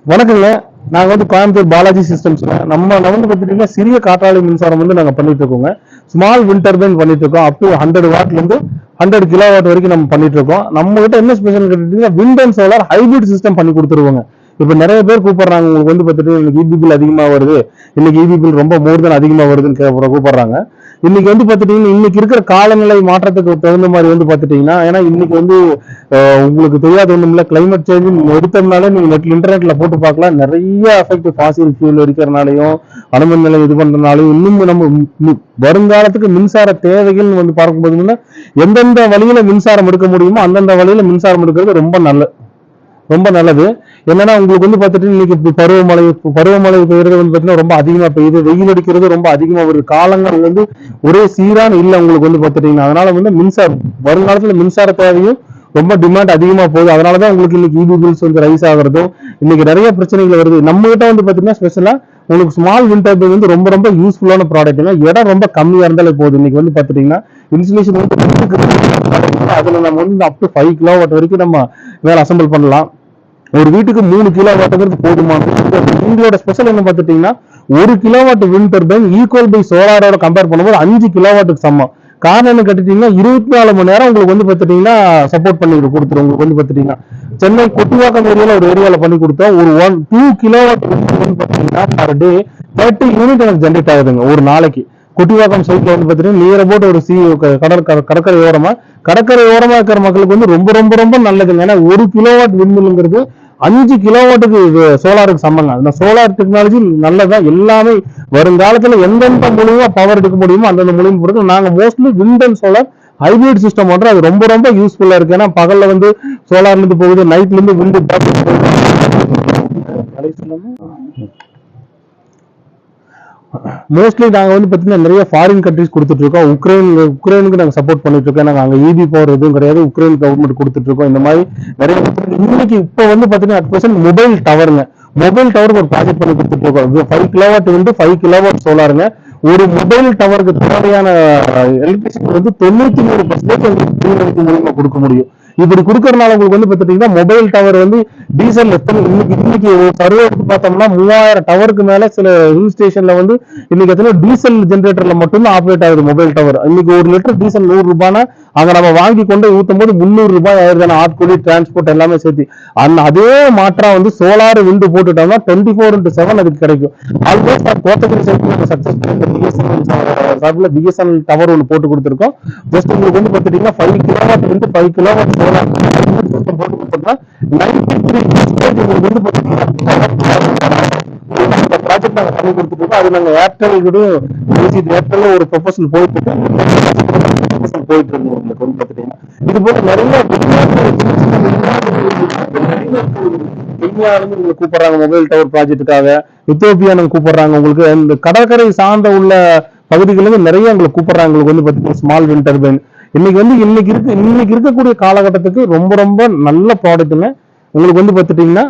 வணக்கங்க. நாங்க வந்து கோயம்புத்தூர் பாலாஜி சிஸ்டம்ஸ். நம்ம வந்து பார்த்துட்டீங்கன்னா சிறிய காற்றாலை மின்சாரம் வந்து நாங்க பண்ணிட்டு இருக்கோங்க. ஸ்மால் விண்ட் டர்பைன் பண்ணிட்டு இருக்கோம். அப் டு 100 வாட்ல இருந்து 100 கிலோவாட் வரைக்கும் நம்ம பண்ணிட்டு இருக்கோம். நம்ம கிட்ட என்ன ஸ்பெஷல் கேட்டீங்கன்னா wind and solar hybrid system பண்ணி கொடுத்துருவோங்க. இப்ப நிறைய பேர் கூப்பிடுறாங்க, உங்களுக்கு வந்து பார்த்துட்டு இன்னைக்கு இபி பில் அதிகமா வருது, இன்னைக்கு இபி பில் ரொம்ப மோர் தென் அதிகமா வருதுன்னு கூப்பிடுறாங்க. இன்னைக்கு வந்து பார்த்துட்டீங்கன்னா இன்னைக்கு இருக்கிற காலநிலை மாற்றத்துக்கு தகுந்த மாதிரி வந்து பார்த்துட்டீங்கன்னா, ஏன்னா இன்னைக்கு வந்து உங்களுக்கு தெரியாத ஒண்ணும் இல்ல, கிளைமேட் சேஞ்ச் எடுத்ததுனால நீங்க இன்டர்நெட்ல போட்டு பார்க்கலாம். நிறைய எஃபெக்ட் ஃபாசில் ஃபியூல் இருக்கிறனாலையும் அணுமின் நிலையம் இது பண்றதுனாலையும் இன்னும் நம்ம வருங்காலத்துக்கு மின்சார தேவைகள் வந்து பார்க்கும்போது எந்தெந்த வழியில மின்சாரம் எடுக்க முடியுமோ அந்தந்த வழியில மின்சாரம் எடுக்கிறது ரொம்ப நல்லது. என்னன்னா உங்களுக்கு வந்து பார்த்துட்டு இன்னைக்கு பருவமழை பெய்யறது வந்து பார்த்தீங்கன்னா ரொம்ப அதிகமா பெய்யுது, வெயில் அடிக்கிறது ரொம்ப அதிகமா வருது, காலங்கள் வந்து ஒரே சீரான இல்லை உங்களுக்கு வந்து பார்த்துட்டீங்கன்னா. அதனால வந்து வருங்காலத்துல மின்சார தேவையும் ரொம்ப டிமாண்ட் அதிகமா போகுது. அதனாலதான் உங்களுக்கு இன்னைக்கு இபி பில்ஸ் வந்து ரைஸ் ஆகுறதும் இன்னைக்கு நிறைய பிரச்சனைகள் வருது. நம்ம கிட்ட வந்து பாத்தீங்கன்னா ஸ்பெஷலா உங்களுக்கு ஸ்மால் விண்ட் டர்பைன் வந்து ரொம்ப யூஸ்ஃபுல்லான ப்ராடக்ட்ங்க. இடம் ரொம்ப கம்மியா இருந்தாலே போகுது. இன்னைக்கு வந்து பாத்துட்டீங்கன்னா இன்ஸ்டலேஷன் வந்து அதுல நம்ம வந்து அப் டு 5 கிலோவாட் வரைக்கும் நம்ம மேல அசம்பிள் பண்ணலாம். ஒரு வீட்டுக்கு 3 கிலோவாட்டுங்கிறது போதுமானது. உங்களோட ஸ்பெஷல் என்ன பார்த்துட்டீங்கன்னா 1 kilowatt wind turbine equal by சோலாரோட கம்பேர் பண்ணும்போது 5 கிலோவாட்டுக்கு சமம். காரணம் என்ன கட்டிட்டீங்கன்னா 24 மணி நேரம் உங்களுக்கு வந்து பார்த்துட்டீங்கன்னா சப்போர்ட் பண்ணி கொடுத்துரும். உங்களுக்கு வந்து பார்த்துட்டீங்கன்னா சென்னை கொட்டிவாக்கம் ஏரியால ஒரு ஏரியால பண்ணி கொடுத்தோம். ஒரு 2 கிலோவாட் வந்து பார்த்தீங்கன்னா பர் டே 30 யூனிட் எனக்கு ஜென்ரேட் ஆகுதுங்க ஒரு நாளைக்கு. கொட்டிவாக்கம் சைட்ல வந்து பார்த்தீங்கன்னா நியர் அபவுட் ஒரு கடற்கரை ஓரமா இருக்கிற மக்களுக்கு வந்து ரொம்ப நல்லதுங்க. ஏன்னா 1 கிலோவாட் விண்மில்ங்கிறது 5 கிலோவாட்டுக்கு சோலாருக்கு சமங்க. அந்த சோலார் டெக்னாலஜி நல்லதான். எல்லாமே வருங்காலத்துல எந்தெந்த மூலியமா பவர் எடுக்க முடியுமோ அந்தந்த மூலியமா பொறுத்து நாங்க mostly wind and solar hybrid system பண்றோம். அது ரொம்ப யூஸ்ஃபுல்லா இருக்கு. ஏன்னா பகல்ல வந்து சோலார்ல இருந்து போகுது, நைட்ல இருந்து விண்ட் மோஸ்ட்லி நாங்க வந்து பாத்தீங்கன்னா நிறைய ஃபாரின் கண்ட்ரிஸ் கொடுத்துட்டு இருக்கோம். உக்ரைனுக்கு நாங்க சப்போர்ட் பண்ணிட்டு இருக்கோம். நாங்க அங்க இபி பவர் எதுவும் கிடையாது, உக்ரைன் கவர்மெண்ட் கொடுத்துட்டு இருக்கோம். இந்த மாதிரி நிறைய இன்னைக்கு இப்ப வந்து பாத்தீங்கன்னா அட் பிரசன்ட் மொபைல் டவருக்கு ஒரு ப்ராஜெக்ட் பண்ணி கொடுத்துட்டு இருக்கோம். 5 கிலோவாட் வந்து 5 கிலோவாட் சோலாருங்க. ஒரு மொபைல் டவருக்கு தேவையான எலக்ட்ரிசிட்டி வந்து 93% மூலமா கொடுக்க முடியும். இப்படி கொடுக்கறதுனால உங்களுக்கு வந்து பாத்தீங்கன்னா மொபைல் டவர் வந்து டீசல் இன்னைக்கு சர்வே எடுத்து பார்த்தோம்னா 3000 டவருக்கு மேல சில ஹில் ஸ்டேஷன்ல வந்து இன்னைக்கு எத்தனை டீசல் ஜென்ரேட்டர்ல மட்டும்தான் ஆப்ரேட் ஆகுது மொபைல் டவர். இன்னைக்கு ஒரு லிட்டர் டீசல் 100 ரூபாய்னா அங்க நம்ம வாங்கி கொண்டு ஊத்தும் போது 300 ரூபாய் ஆயிருதான, ஆட்கூலி டிரான்ஸ்போர்ட் எல்லாமே சேர்த்து. அதே மாற்றா வந்து சோலார் விண்டு போட்டுட்டோம்னா 24/7 அதுக்கு கிடைக்கும். ஆல்மோஸ்ட் கோத்தகிரி சைட்ல சக்சஸ் பிஎஸ்என்எல் டவர் ஒன்று போட்டு கொடுத்துருக்கோம். ஜஸ்ட் உங்களுக்கு வந்து பாத்துட்டீங்கன்னா 5 கிலோவாட் வந்து 5 கிலோவாட் சோலார் போட்டு கொடுத்தோம்னா 93% உங்களுக்கு வந்து பாத்தீங்கன்னா ப்ராஜெக்ட் நாங்க பண்ணி கொடுத்துருக்கோம். அது நாங்க ஏர்டெல் ஒரு ப்ரொபோசல் போயிட்டு இருக்கோம். உங்களுக்கு வந்து பாத்துட்டீங்கன்னா இது போல நிறைய கூப்பிடுறாங்க மொபைல் டவர் ப்ராஜெக்டுக்காக. எத்தியோப்பியா கூப்பிடுறாங்க. உங்களுக்கு இந்த கடற்கரை சார்ந்த உள்ள பகுதிகளுக்கு நிறைய உங்களுக்கு கூப்பிடுறாங்க. உங்களுக்கு வந்து பாத்தீங்கன்னா ஸ்மால் விண்ட் டர்பைன் இன்னைக்கு இருக்கக்கூடிய காலகட்டத்துக்கு ரொம்ப நல்ல ப்ராடக்ட்டுங்க. உங்களுக்கு வந்து பாத்துட்டீங்கன்னா